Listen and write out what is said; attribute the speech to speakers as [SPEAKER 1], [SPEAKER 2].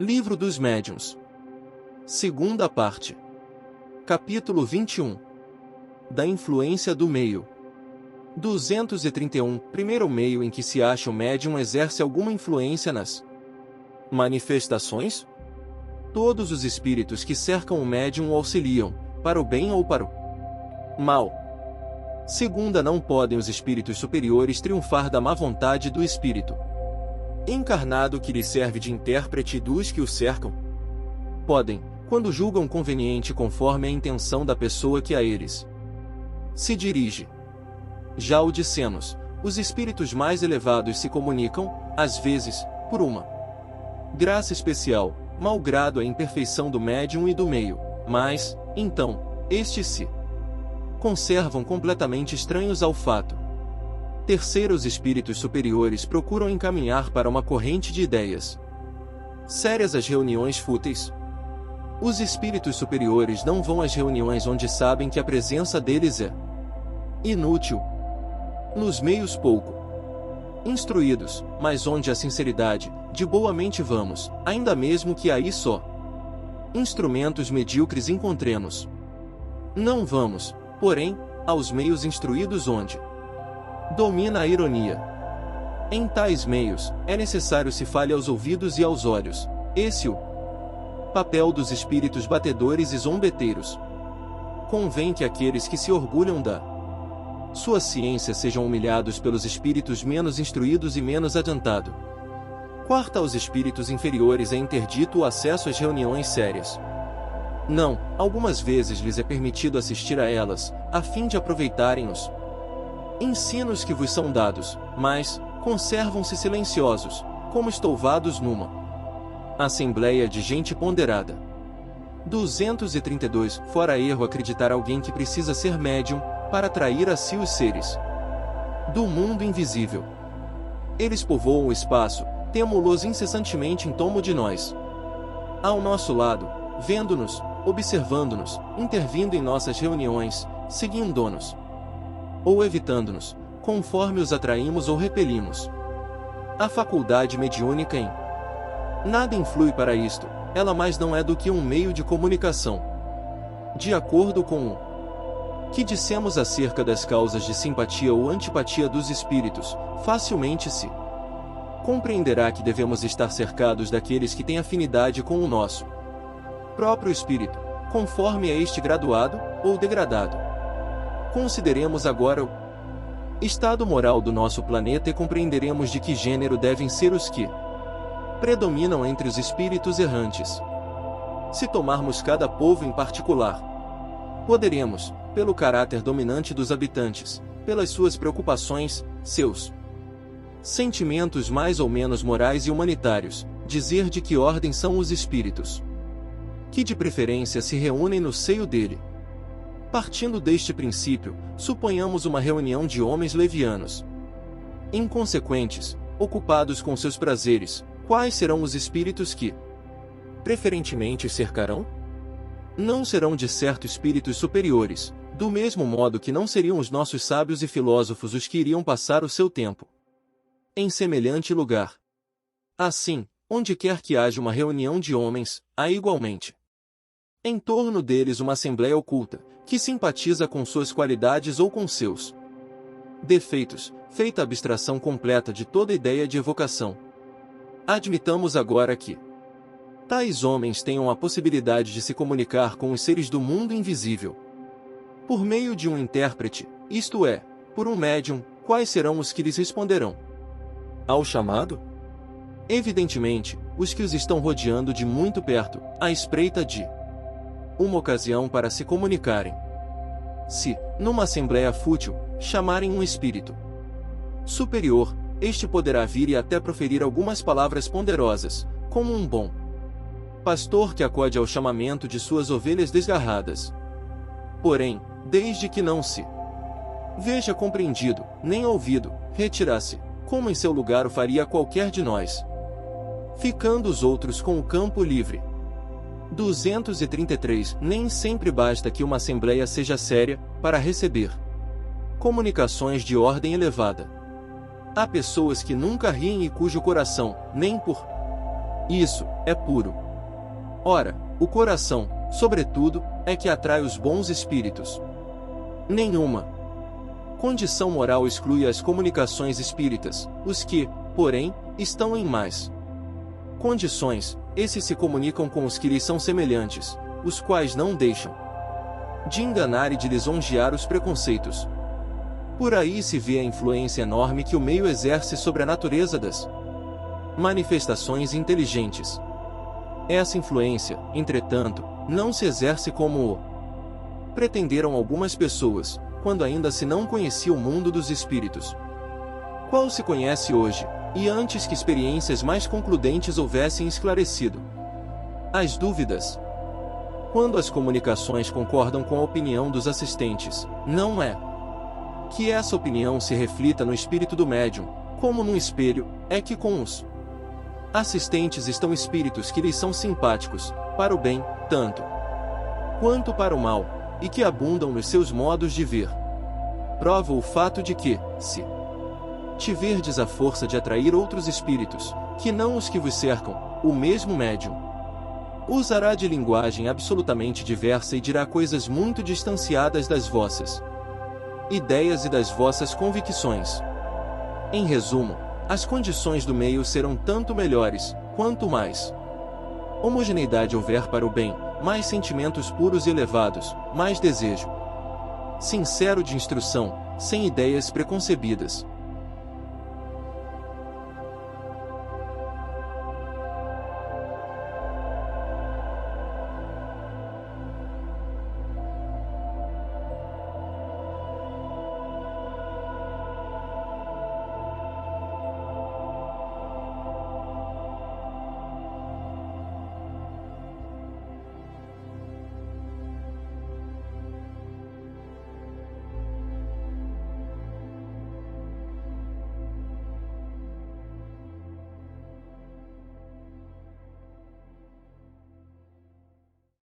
[SPEAKER 1] Livro dos Médiuns. Segunda parte. Capítulo 21. Da influência do meio. 231. Primeiro meio em que se acha o médium exerce alguma influência nas manifestações? Todos os espíritos que cercam o médium o auxiliam, para o bem ou para o mal. Segunda, não podem os espíritos superiores triunfar da má vontade do espírito encarnado que lhe serve de intérprete dos que o cercam. Podem, quando julgam conveniente conforme a intenção da pessoa que a eles se dirige. Já o dissemos, os espíritos mais elevados se comunicam, às vezes, por uma graça especial, malgrado a imperfeição do médium e do meio, mas, então, estes se conservam completamente estranhos ao fato. Terceiro, os espíritos superiores procuram encaminhar para uma corrente de ideias sérias as reuniões fúteis. Os espíritos superiores não vão às reuniões onde sabem que a presença deles é inútil. Nos meios pouco instruídos, mas onde a sinceridade, de boa mente vamos, ainda mesmo que aí só instrumentos medíocres encontremos. Não vamos, porém, aos meios instruídos onde domina a ironia. Em tais meios, é necessário se fale aos ouvidos e aos olhos. Esse o papel dos espíritos batedores e zombeteiros. Convém que aqueles que se orgulham da sua ciência sejam humilhados pelos espíritos menos instruídos e menos adiantados. Quarta, aos espíritos inferiores é interdito o acesso às reuniões sérias. Não, algumas vezes lhes é permitido assistir a elas, a fim de aproveitarem os ensinos que vos são dados, mas conservam-se silenciosos, como estouvados numa assembleia de gente ponderada. 232. Fora erro acreditar alguém que precisa ser médium, para atrair a si os seres do mundo invisível. Eles povoam o espaço, temo-los incessantemente em torno de nós. Ao nosso lado, vendo-nos, observando-nos, intervindo em nossas reuniões, seguindo-nos ou evitando-nos, conforme os atraímos ou repelimos. A faculdade mediúnica em nada influi para isto, ela mais não é do que um meio de comunicação. De acordo com o que dissemos acerca das causas de simpatia ou antipatia dos espíritos, facilmente se compreenderá que devemos estar cercados daqueles que têm afinidade com o nosso próprio espírito, conforme é este graduado ou degradado. Consideremos agora o estado moral do nosso planeta e compreenderemos de que gênero devem ser os que predominam entre os espíritos errantes. Se tomarmos cada povo em particular, poderemos, pelo caráter dominante dos habitantes, pelas suas preocupações, seus sentimentos mais ou menos morais e humanitários, dizer de que ordem são os espíritos que de preferência se reúnem no seio dele. Partindo deste princípio, suponhamos uma reunião de homens levianos, inconsequentes, ocupados com seus prazeres. Quais serão os espíritos que preferentemente cercarão? Não serão de certo espíritos superiores, do mesmo modo que não seriam os nossos sábios e filósofos os que iriam passar o seu tempo em semelhante lugar. Assim, onde quer que haja uma reunião de homens, há igualmente em torno deles uma assembleia oculta, que simpatiza com suas qualidades ou com seus defeitos, feita a abstração completa de toda ideia de evocação. Admitamos agora que tais homens tenham a possibilidade de se comunicar com os seres do mundo invisível por meio de um intérprete, isto é, por um médium. Quais serão os que lhes responderão ao chamado? Evidentemente, os que os estão rodeando de muito perto, à espreita de uma ocasião para se comunicarem. Se, numa assembleia fútil, chamarem um espírito superior, este poderá vir e até proferir algumas palavras ponderosas, como um bom pastor que acode ao chamamento de suas ovelhas desgarradas. Porém, desde que não se veja compreendido, nem ouvido, retirar-se, como em seu lugar o faria qualquer de nós, ficando os outros com o campo livre. 233. Nem sempre basta que uma assembleia seja séria, para receber comunicações de ordem elevada. Há pessoas que nunca riem e cujo coração, nem por Isso é puro. Ora, o coração, sobretudo, é que atrai os bons espíritos. Nenhuma condição moral exclui as comunicações espíritas, os que, porém, estão em mais condições, esses se comunicam com os que lhes são semelhantes, os quais não deixam de enganar e de lisonjear os preconceitos. Por aí se vê a influência enorme que o meio exerce sobre a natureza das manifestações inteligentes. Essa influência, entretanto, não se exerce como o pretenderam algumas pessoas, quando ainda se não conhecia o mundo dos espíritos. Qual se conhece hoje, e antes que experiências mais concludentes houvessem esclarecido as dúvidas. Quando as comunicações concordam com a opinião dos assistentes, não é que essa opinião se reflita no espírito do médium, como num espelho, é que com os assistentes estão espíritos que lhes são simpáticos, para o bem, tanto quanto para o mal, e que abundam nos seus modos de ver. Prova o fato de que, se tiverdes a força de atrair outros espíritos, que não os que vos cercam, o mesmo médium usará de linguagem absolutamente diversa e dirá coisas muito distanciadas das vossas ideias e das vossas convicções. Em resumo, as condições do meio serão tanto melhores, quanto mais homogeneidade houver para o bem, mais sentimentos puros e elevados, mais desejo sincero de instrução, sem ideias preconcebidas,